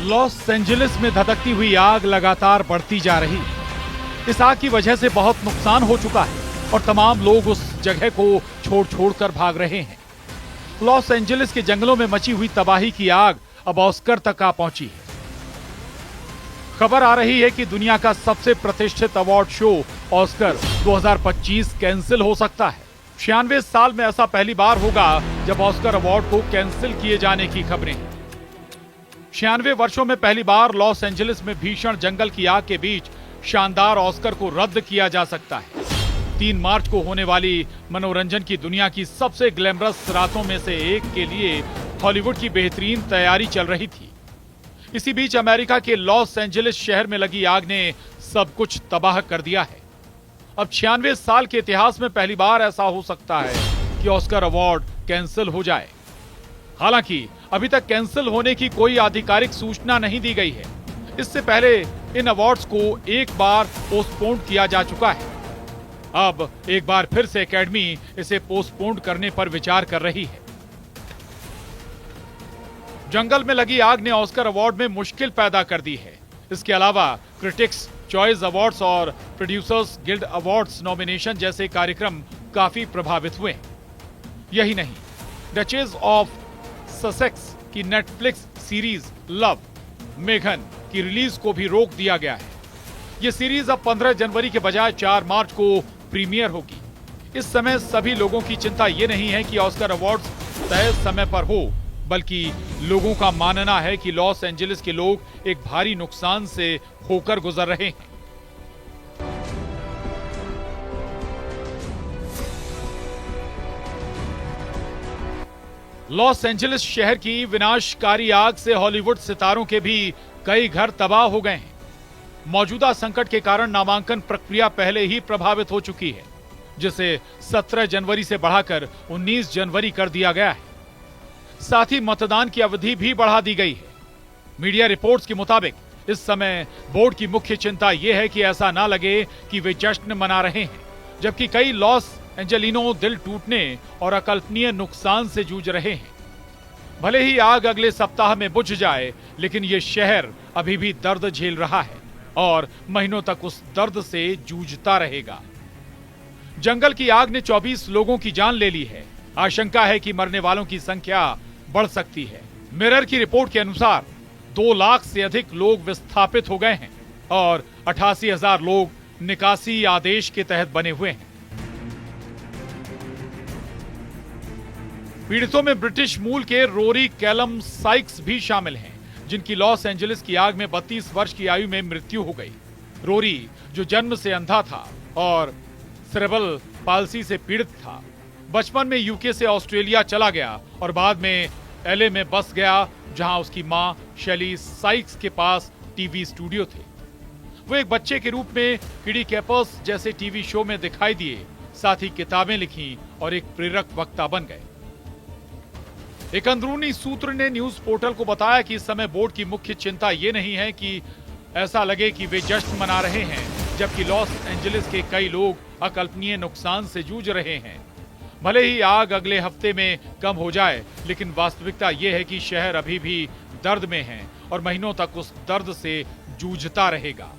Los Angeles में धधकती हुई आग लगातार बढ़ती जा रही। इस आग की वजह से बहुत नुकसान हो चुका है और तमाम लोग उस जगह को छोड़ भाग रहे हैं। लॉस एंजलिस के जंगलों में मची हुई तबाही की आग अब ऑस्कर तक आ पहुंची है। खबर आ रही है कि दुनिया का सबसे प्रतिष्ठित अवार्ड शो ऑस्कर 2025 कैंसिल हो सकता है। 96 साल में ऐसा पहली बार होगा जब ऑस्कर अवार्ड को कैंसिल किए जाने की खबरें हैं। 96 वर्षों में पहली बार लॉस एंजलिस में भीषण जंगल की आग के बीच शानदार ऑस्कर को रद्द किया जा सकता है। 3 मार्च को होने वाली मनोरंजन की दुनिया की सबसे ग्लैमरस रातों में से एक के लिए हॉलीवुड की बेहतरीन तैयारी चल रही थी। इसी बीच अमेरिका के लॉस एंजलिस शहर में लगी आग ने सब कुछ तबाह कर दिया है। अब 96 साल के इतिहास में पहली बार ऐसा हो सकता है कि ऑस्कर अवार्ड कैंसिल हो जाए। हालांकि अभी तक कैंसिल होने की कोई आधिकारिक सूचना नहीं दी गई है। इससे पहले इन अवार्ड्स को एक बार पोस्टपोन किया जा चुका है। अब एक बार फिर से एकेडमी इसे पोस्टपोन करने पर विचार कर रही है। जंगल में लगी आग ने ऑस्कर अवार्ड में मुश्किल पैदा कर दी है। इसके अलावा क्रिटिक्स चॉइस अवार्ड्स और प्रोड्यूसर्स गिल्ड अवार्ड्स नॉमिनेशन जैसे कार्यक्रम काफी प्रभावित हुए। यही नहीं, डचेस ऑफ ससेक्स की नेटफ्लिक्स सीरीज लव मेघन की रिलीज को भी रोक दिया गया है। यह सीरीज अब 15 जनवरी के बजाय 4 मार्च को प्रीमियर होगी। इस समय सभी लोगों की चिंता यह नहीं है कि ऑस्कर अवार्ड्स तय समय पर हो, बल्कि लोगों का मानना है कि लॉस एंजलिस के लोग एक भारी नुकसान से होकर गुजर रहे हैं। लॉस एंजलिस शहर की विनाशकारी आग से हॉलीवुड सितारों के भी कई घर तबाह हो गए हैं। मौजूदा संकट के कारण नामांकन प्रक्रिया पहले ही प्रभावित हो चुकी है, जिसे 17 जनवरी से बढ़ाकर 19 जनवरी कर दिया गया है। साथ ही मतदान की अवधि भी बढ़ा दी गई है। मीडिया रिपोर्ट्स के मुताबिक इस समय बोर्ड की मुख्य चिंता यह है कि ऐसा ना लगे कि वे जश्न मना रहे हैं, जबकि कई लॉस एंजेलिनो दिल टूटने और अकल्पनीय नुकसान से जूझ रहे हैं। भले ही आग अगले सप्ताह में बुझ जाए, लेकिन यह शहर अभी भी दर्द झेल रहा है और महीनों तक उस दर्द से जूझता रहेगा। जंगल की आग ने 24 लोगों की जान ले ली है। आशंका है कि मरने वालों की संख्या बढ़ सकती है। मिरर की रिपोर्ट के अनुसार 2 लाख से अधिक लोग विस्थापित हो गए हैं और 88,000 लोग निकासी आदेश के तहत बने हुए हैं। पीड़ितों में ब्रिटिश मूल के रोरी कैलम साइक्स भी शामिल हैं, जिनकी लॉस एंजलिस की आग में 32 वर्ष की आयु में मृत्यु हो गई। रोरी, जो जन्म से अंधा था और सेरेब्रल पाल्सी से पीड़ित था, बचपन में यूके से ऑस्ट्रेलिया चला गया और बाद में एलए में बस गया, जहां उसकी मां शेली साइक्स के पास टीवी स्टूडियो थे। वो एक बच्चे के रूप में किडी कैपर्स जैसे टीवी शो में दिखाई दिए, साथ ही किताबें लिखी और एक प्रेरक वक्ता बन गए। एक अंदरूनी सूत्र ने न्यूज पोर्टल को बताया कि इस समय बोर्ड की मुख्य चिंता ये नहीं है कि ऐसा लगे कि वे जश्न मना रहे हैं, जबकि लॉस एंजलिस के कई लोग अकल्पनीय नुकसान से जूझ रहे हैं। भले ही आग अगले हफ्ते में कम हो जाए, लेकिन वास्तविकता यह है कि शहर अभी भी दर्द में है और महीनों तक उस दर्द से जूझता रहेगा।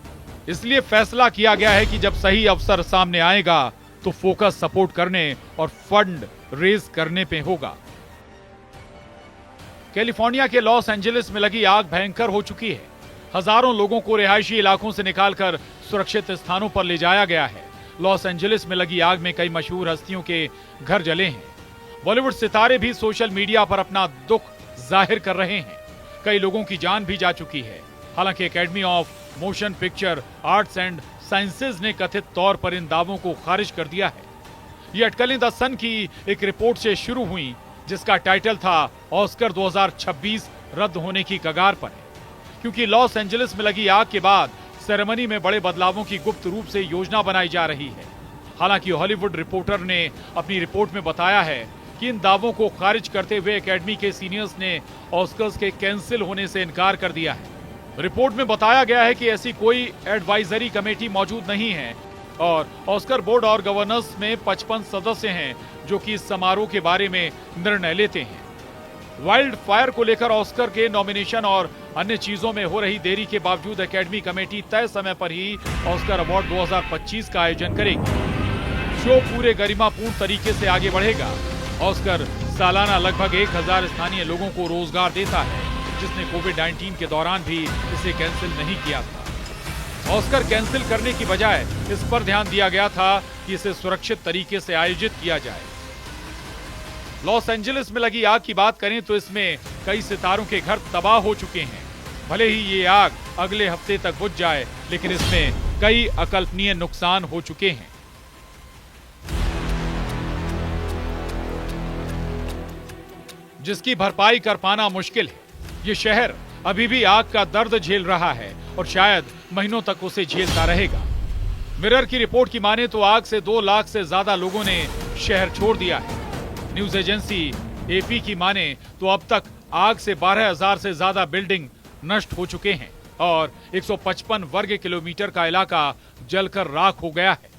इसलिए फैसला किया गया है कि जब सही अवसर सामने आएगा तो फोकस सपोर्ट करने और फंड रेज करने पे होगा। कैलिफोर्निया के लॉस एंजलिस में लगी आग भयंकर हो चुकी है। हजारों लोगों को रिहायशी इलाकों से निकालकर सुरक्षित स्थानों पर ले जाया गया है। लॉस एंजलिस में लगी आग में कई मशहूर हस्तियों के घर जले हैं। बॉलीवुड सितारे भी सोशल मीडिया पर अपना दुख जाहिर कर रहे हैं। कई लोगों की जान भी जा चुकी है। हालांकि academy of motion picture arts and sciences ने कथित तौर पर इन दावों को खारिज कर दिया है। ये अटकलें द सन की एक रिपोर्ट से शुरू हुई, जिसका टाइटल था ऑस्कर 2026 रद्द होने की कगार पर है, क्योंकि लॉस एंजलिस में लगी आग के बाद सेरेमनी में बड़े बदलावों की गुप्त रूप से योजना बनाई जा रही है। हालांकि हॉलीवुड रिपोर्टर ने अपनी रिपोर्ट में बताया है कि इन दावों को खारिज करते हुए एकेडमी के सीनियर्स ने ऑस्कर्स के कैंसिल होने से इनकार कर दिया है। रिपोर्ट में बताया गया है कि ऐसी कोई एडवाइजरी कमेटी मौजूद नहीं है और ऑस्कर बोर्ड और गवर्नर्स में 55 सदस्य हैं जो कि इस समारोह के बारे में निर्णय लेते हैं। वाइल्ड फायर को लेकर ऑस्कर के नॉमिनेशन और अन्य चीजों में हो रही देरी के बावजूद एकेडमी कमेटी तय समय पर ही ऑस्कर अवार्ड 2025 का आयोजन करेगी। शो पूरे गरिमापूर्ण तरीके से आगे बढ़ेगा। ऑस्कर सालाना लगभग 1000 स्थानीय लोगों को रोजगार देता है, जिसने कोविड-19 के दौरान भी इसे कैंसिल नहीं किया था। ऑस्कर कैंसिल करने की बजाय इस पर ध्यान दिया गया था कि इसे सुरक्षित तरीके से आयोजित किया जाए। लॉस एंजलिस में लगी आग की बात करें तो इसमें कई सितारों के घर तबाह हो चुके हैं। भले ही ये आग अगले हफ्ते तक बुझ जाए, लेकिन इसमें कई अकल्पनीय नुकसान हो चुके हैं। जिसकी भरपाई कर पाना मुश्किल है। ये शहर अभी भी आग का दर्द झेल रहा है और शायद महीनों तक उसे झेलता रहेगा। मिरर की रिपोर्ट की माने तो आग से 2 लाख से ज्यादा लोगों ने शहर छोड़ दिया है। न्यूज एजेंसी एपी की माने तो अब तक आग से 12,000 से ज्यादा बिल्डिंग नष्ट हो चुके हैं और 155 वर्ग किलोमीटर का इलाका जलकर राख हो गया है।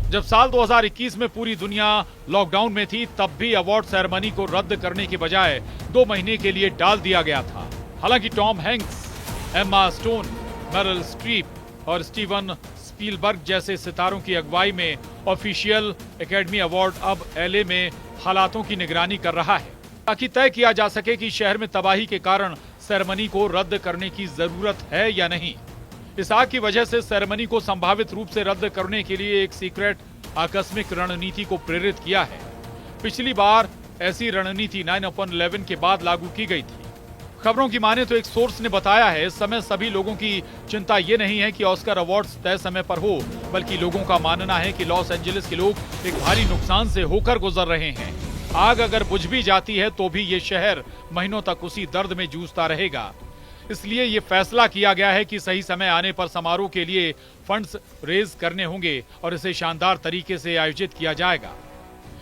जब साल 2021 में पूरी दुनिया लॉकडाउन में थी, तब भी अवार्ड सेरेमनी को रद्द करने के बजाय 2 महीने के लिए टाल दिया गया था। हालांकि Tom Hanks, Emma stone, Meryl Streep और स्टीवन स्पीलबर्ग जैसे सितारों की अगुवाई में ऑफिशियल एकेडमी अवार्ड अब एलए में हालातों की निगरानी कर रहा है, ताकि तय किया जा सके कि शहर में तबाही के कारण सेरेमनी को रद्द करने की जरूरत है या नहीं। इस आग की वजह से सेरेमनी को संभावित रूप से रद्द करने के लिए एक सीक्रेट आकस्मिक रणनीति को प्रेरित किया है। पिछली बार ऐसी रणनीति 9/11 के बाद लागू की गई थी। खबरों की माने तो एक सोर्स ने बताया है, इस समय सभी लोगों की चिंता ये नहीं है कि ऑस्कर अवार्ड्स तय समय पर हो, बल्कि लोगों का मानना है कि लॉस एंजलिस के लोग एक भारी नुकसान से होकर गुजर रहे हैं। आग अगर बुझ भी जाती है तो भी ये शहर महीनों तक उसी दर्द में जूझता रहेगा। इसलिए ये फैसला किया गया है कि सही समय आने पर समारोह के लिए फंड्स रेज करने होंगे और इसे शानदार तरीके से आयोजित किया जाएगा।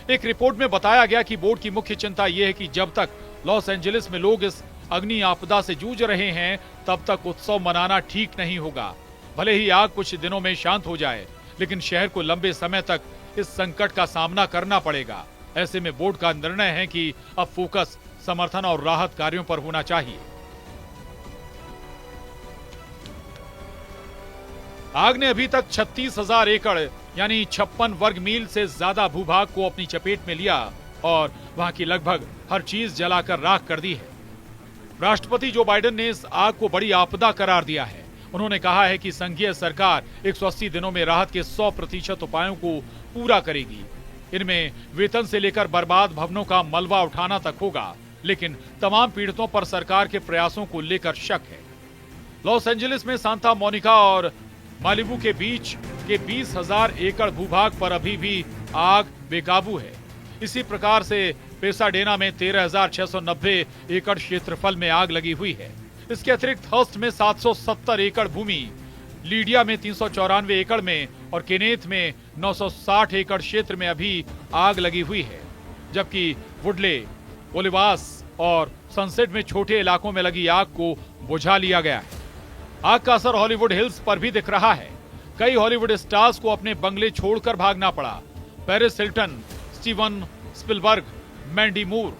एक रिपोर्ट में बताया गया कि बोर्ड की मुख्य चिंता यह है कि जब तक लॉस एंजलिस में लोग इस अग्नि आपदा से जूझ रहे हैं, तब तक उत्सव मनाना ठीक नहीं होगा। भले ही आग कुछ दिनों में शांत हो जाए, लेकिन शहर को लंबे समय तक इस संकट का सामना करना पड़ेगा। ऐसे में बोर्ड का निर्णय है कि अब फोकस समर्थन और राहत कार्यों पर होना चाहिए। आग ने अभी तक 36,000 एकड़ यानी 56 वर्ग मील से ज्यादा भूभाग को अपनी चपेट में लिया और वहां की लगभग हर चीज जलाकर राख कर दी है। राष्ट्रपति जो बाइडेन ने इस आग को बड़ी आपदा करार दिया है। उन्होंने कहा है कि संघीय सरकार 180 दिनों में राहत के 100% उपायों को पूरा करेगी। इनमें वेतन से लेकर बर्बाद भवनों का मलबा उठाना तक होगा, लेकिन तमाम पीड़ितों पर सरकार के प्रयासों को लेकर शक है। लॉस एंजलिस में सांता मोनिका और मालिबू के बीच के 20,000 एकड़ भूभाग पर अभी भी आग बेकाबू है। इसी प्रकार से पेसाडेना में 13,690 एकड़ क्षेत्रफल में आग लगी हुई है। इसके अतिरिक्त हर्स्ट में 770 एकड़ भूमि, लीडिया में 394 एकड़ में और केनेथ में 960 एकड़ क्षेत्र में अभी आग लगी हुई है, जबकि वुडले, ओलिवास और सनसेट में छोटे इलाकों में लगी आग को बुझा लिया गया है। आग का असर हॉलीवुड हिल्स पर भी दिख रहा है। कई हॉलीवुड स्टार्स को अपने बंगले छोड़कर भागना पड़ा। Paris Hilton, Steven Spielberg, Mandy मूर,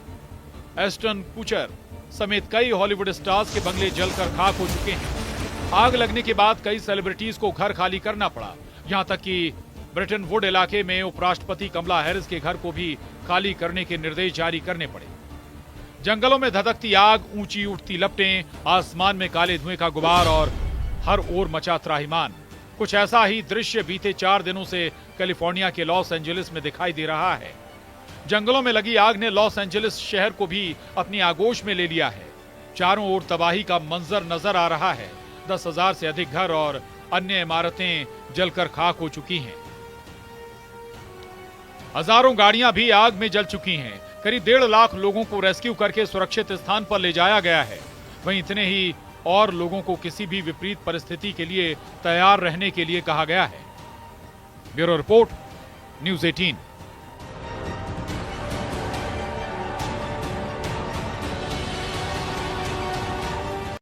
एस्टन कुचर समेत कई हॉलीवुड स्टार्स के बंगले जलकर खाक हो चुके हैं। आग लगने के बाद कई सेलिब्रिटीज को घर खाली करना पड़ा। यहां तक कि ब्रिटन वुड इलाके में उपराष्ट्रपति कमला हैरिस के घर को भी खाली करने के निर्देश जारी करने पड़े। जंगलों में धधकती आग, ऊंची उठती लपटें, आसमान में काले धुएं का गुबार और हर ओर मचा त्राहिमाम। कुछ ऐसा ही दृश्य बीते 4 दिनों से कैलिफोर्निया के लॉस एंजलिस में दिखाई दे रहा है। जंगलों में लगी आग ने लॉस एंजलिस शहर को भी अपनी आगोश में ले लिया है। चारों ओर तबाही का मंजर नजर आ रहा है। 10,000 से अधिक घर और अन्य इमारतें जलकर खाक हो चुकी हैं। हजारों गाड़ियां भी आग में जल चुकी हैं। करीब 1.5 लाख लोगों को रेस्क्यू करके सुरक्षित स्थान पर ले जाया गया है। वहीं इतने ही और लोगों को किसी भी विपरीत परिस्थिति के लिए तैयार रहने के लिए कहा गया है। Bureau report, news 18।